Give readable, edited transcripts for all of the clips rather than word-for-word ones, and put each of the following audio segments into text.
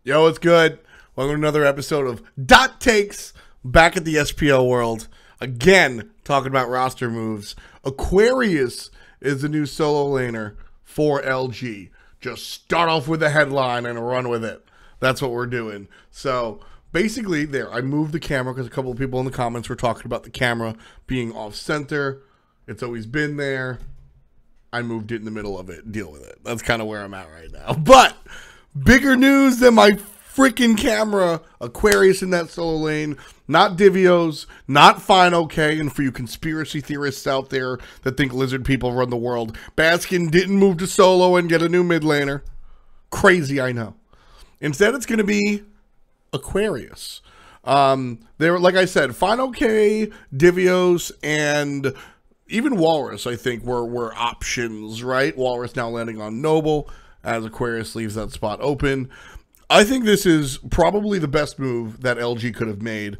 Yo, what's good? Welcome to another episode of Dot Takes, back at the SPL world. Again, talking about roster moves. Aquarius is the new solo laner for LG. Just start off with the headline and run with it. That's what we're doing. So, basically, there, I moved the camera because a couple of people in the comments were talking about the camera being off-center. It's always been there. I moved it in the middle of it. Deal with it. That's kind of where I'm at right now. But bigger news than my freaking camera. Aquarius in that solo lane. Not Divios. Not Fine OK. And for you conspiracy theorists out there that think lizard people run the world, Baskin didn't move to solo and get a new mid laner. Crazy, I know. Instead, it's going to be Aquarius. They're, like I said, Fine OK, Divios, and even Walrus, I think, were options, right? Walrus now landing on Noble as Aquarius leaves that spot open. I think this is probably the best move that LG could have made,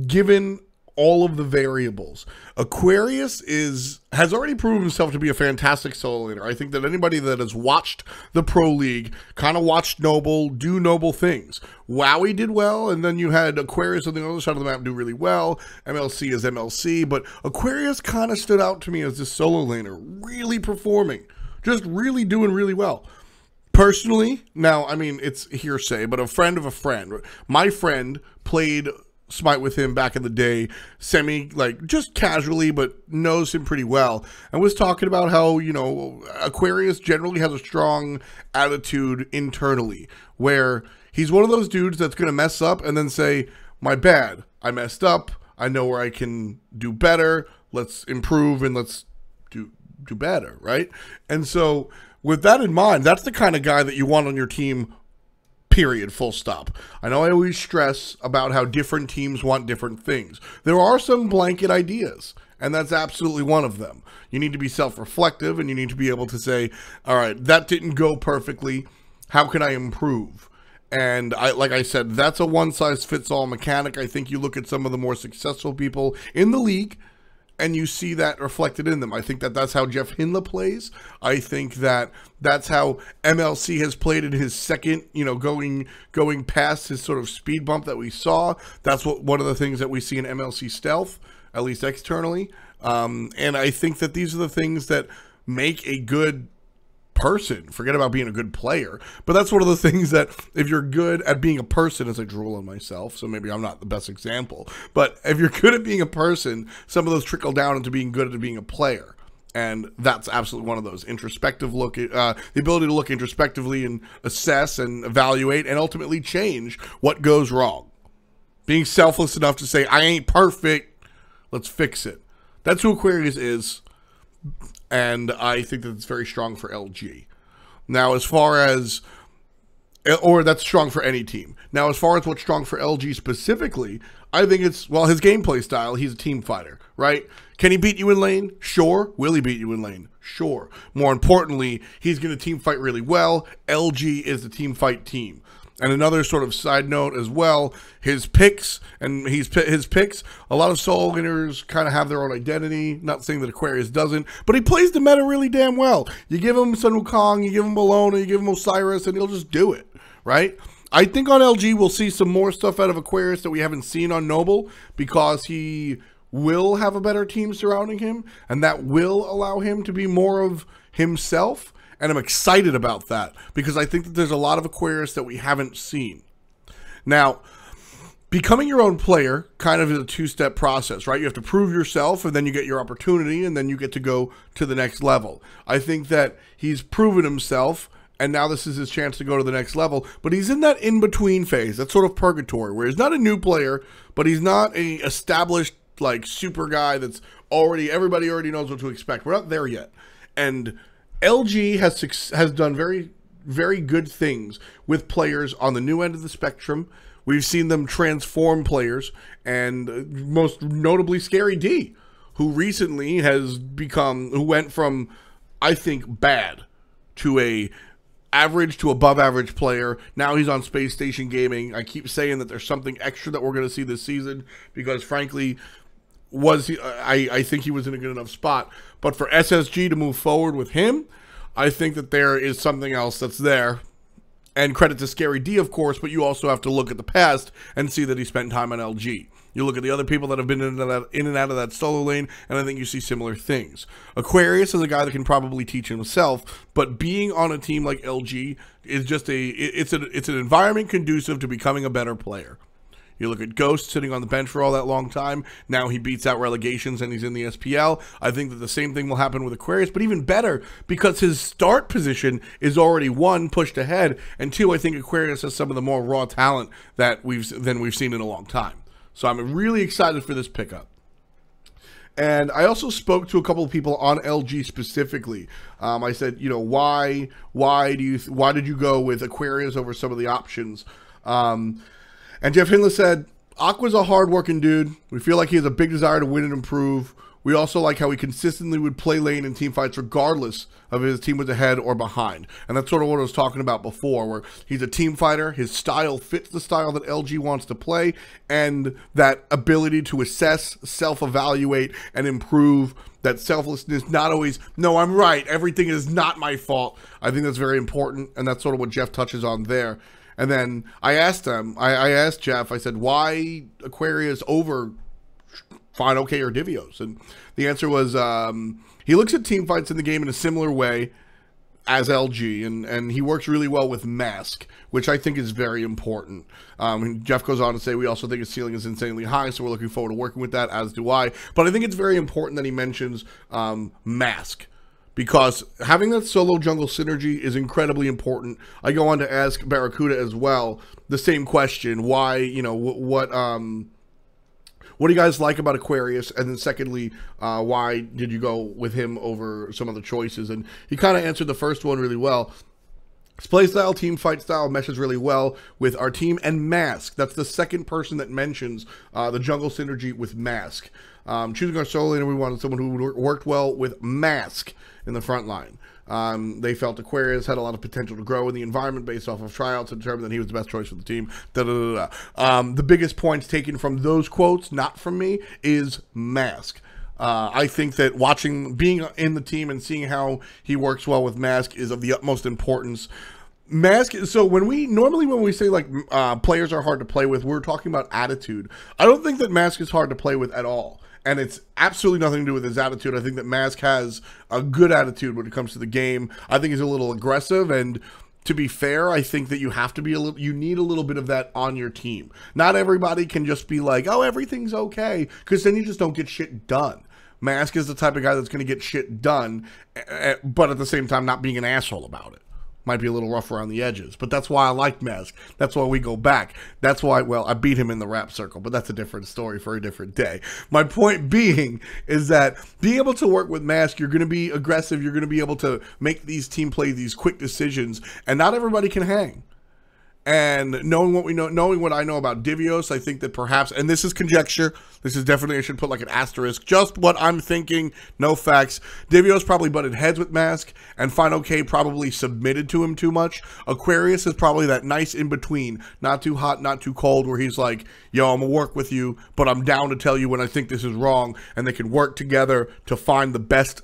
given all of the variables. Aquarius has already proven himself to be a fantastic solo laner. I think that anybody that has watched the Pro League kind of watched Noble do Noble things. Wowie did well, and then you had Aquarius on the other side of the map do really well. MLC is MLC, but Aquarius kind of stood out to me as this solo laner, really performing. Just really doing really well. Personally, now, I mean, it's hearsay, but a friend of a friend, my friend played Smite with him back in the day, just casually, but knows him pretty well, and was talking about how, you know, Aquarius generally has a strong attitude internally, where he's one of those dudes that's going to mess up and then say, my bad, I messed up, I know where I can do better, let's improve and let's do better, right? And so, with that in mind, that's the kind of guy that you want on your team, period, full stop. I know I always stress about how different teams want different things. There are some blanket ideas, and that's absolutely one of them. You need to be self-reflective, and you need to be able to say, all right, that didn't go perfectly. How can I improve? And like I said, that's a one-size-fits-all mechanic. I think you look at some of the more successful people in the league, and you see that reflected in them. I think that that's how Jeff Hinla plays. I think that that's how MLC has played in his second, you know, going past his sort of speed bump that we saw. That's one of the things that we see in MLC stealth, at least externally. And I think that these are the things that make a good person. Forget about being a good player, but that's one of the things that if you're good at being a person, as I drool on myself, so maybe I'm not the best example, but if you're good at being a person, some of those trickle down into being good at being a player. And that's absolutely one of those. Introspective look, the ability to look introspectively and assess and evaluate and ultimately change what goes wrong. Being selfless enough to say, I ain't perfect, let's fix it. That's who Aquarius is. And I think that it's very strong for LG. Now, as far as, or that's strong for any team. Now, as far as what's strong for LG specifically, I think it's, well, his gameplay style, he's a team fighter, right? Can he beat you in lane? Sure. Will he beat you in lane? Sure. More importantly, he's going to team fight really well. LG is the team fight team. And another sort of side note as well, his picks, a lot of solo winners kind of have their own identity. Not saying that Aquarius doesn't, but he plays the meta really damn well. You give him Sun Wukong, you give him Bologna, you give him Osiris, and he'll just do it, right? I think on LG we'll see some more stuff out of Aquarius that we haven't seen on Noble, because he will have a better team surrounding him, and that will allow him to be more of himself. And I'm excited about that, because I think that there's a lot of Aquarius that we haven't seen. Now, becoming your own player kind of is a two-step process, right? You have to prove yourself, and then you get your opportunity, and then you get to go to the next level. I think that he's proven himself, and now this is his chance to go to the next level. But he's in that in-between phase, that sort of purgatory, where he's not a new player, but he's not a established, like, super guy that's everybody already knows what to expect. We're not there yet. And LG has done very, very good things with players on the new end of the spectrum. We've seen them transform players, and most notably Scary D, who recently who went from, I think, bad to a average to above average player. Now he's on Space Station Gaming. I keep saying that there's something extra that we're going to see this season, because frankly, I think he was in a good enough spot. But for SSG to move forward with him, I think that there is something else that's there. And credit to Scary D, of course, but you also have to look at the past and see that he spent time on LG. You look at the other people that have been in and out of that solo lane, and I think you see similar things. Aquarius is a guy that can probably teach himself, but being on a team like LG is just it's an environment conducive to becoming a better player. You look at Ghost sitting on the bench for all that long time. Now he beats out relegations and he's in the SPL. I think that the same thing will happen with Aquarius, but even better because his start position is already, one, pushed ahead, and two, I think Aquarius has some of the more raw talent that we've seen in a long time. So I'm really excited for this pickup. And I also spoke to a couple of people on LG specifically. I said, you know, why did you go with Aquarius over some of the options? And Jeff Hindler said, Aqua's a hard-working dude. We feel like he has a big desire to win and improve. We also like how he consistently would play lane in team fights regardless of if his team was ahead or behind. And that's sort of what I was talking about before, where he's a team fighter. His style fits the style that LG wants to play, and that ability to assess, self-evaluate, and improve. That selflessness, not always, no, I'm right, everything is not my fault. I think that's very important, and that's sort of what Jeff touches on there. And then I asked him, I asked Jeff, I said, why Aquarius over Fine OK or Divios? And the answer was he looks at team fights in the game in a similar way as LG, and he works really well with Mask, which I think is very important. And Jeff goes on to say, we also think his ceiling is insanely high, so we're looking forward to working with that, as do I. But I think it's very important that he mentions Mask, because having that solo jungle synergy is incredibly important. I go on to ask Barracuda as well the same question. Why, you know, what do you guys like about Aquarius? And then secondly, why did you go with him over some other choices? And he kind of answered the first one really well. His play style, team fight style meshes really well with our team and Mask. That's the second person that mentions the jungle synergy with Mask. Choosing our solo laner, we wanted someone who worked well with Mask in the front line. They felt Aquarius had a lot of potential to grow in the environment based off of tryouts and determined that he was the best choice for the team. The biggest points taken from those quotes, not from me, is Mask. I think that being in the team and seeing how he works well with Mask is of the utmost importance. Mask, so when we say like players are hard to play with, we're talking about attitude. I don't think that Mask is hard to play with at all. And it's absolutely nothing to do with his attitude. I think that Mask has a good attitude when it comes to the game. I think he's a little aggressive, and to be fair, I think that you need a little bit of that on your team. Not everybody can just be like, oh, everything's okay, because then you just don't get shit done. Mask is the type of guy that's going to get shit done, but at the same time not being an asshole about it. Might be a little rough around the edges, but that's why I like Mask. That's why we go back. That's why, well, I beat him in the rap circle, but that's a different story for a different day. My point being is that being able to work with Mask, you're going to be aggressive. You're going to be able to make these team play these quick decisions, and not everybody can hang. And knowing what I know about Divios, I think that perhaps, and this is conjecture, this is definitely, I should put like an asterisk, just what I'm thinking, no facts. Divios probably butted heads with Mask, and Fine OK probably submitted to him too much. Aquarius is probably that nice in-between, not too hot, not too cold, where he's like, yo, I'm gonna work with you, but I'm down to tell you when I think this is wrong, and they can work together to find the best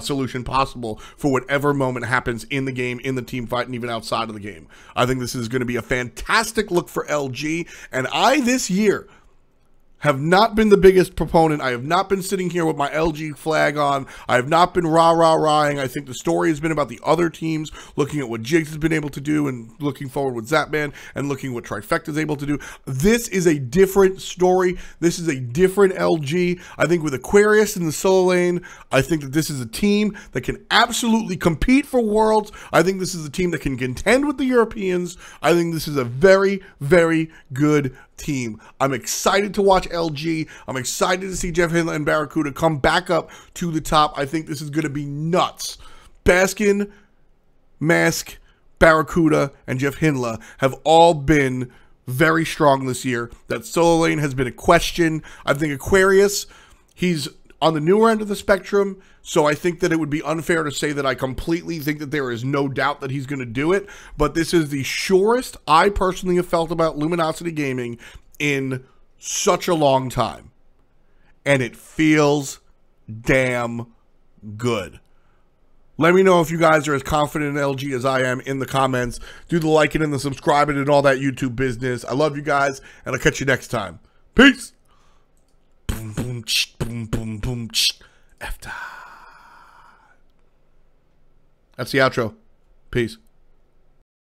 solution possible for whatever moment happens in the game, in the team fight, and even outside of the game. I think this is going to be a fantastic look for LG, and I this year have not been the biggest proponent. I have not been sitting here with my LG flag on. I have not been rah-rah-rahing. I think the story has been about the other teams, looking at what Jigs has been able to do and looking forward with Zapman and looking what Trifecta is able to do. This is a different story. This is a different LG. I think with Aquarius in the solo lane, I think that this is a team that can absolutely compete for Worlds. I think this is a team that can contend with the Europeans. I think this is a very, very good team. I'm excited to watch LG. I'm excited to see Jeff Hindler and Barracuda come back up to the top. I think this is going to be nuts. Baskin, Mask, Barracuda, and Jeff Hindler have all been very strong this year. That solo lane has been a question. I think Aquarius, he's on the newer end of the spectrum, so I think that it would be unfair to say that I completely think that there is no doubt that he's going to do it, but this is the surest I personally have felt about Luminosity Gaming in such a long time, and it feels damn good. Let me know if you guys are as confident in LG as I am in the comments. Do the liking and the subscribing and all that YouTube business. I love you guys, and I'll catch you next time. Peace. Boom, boom, boom, boom, boom, after. That's the outro. Peace.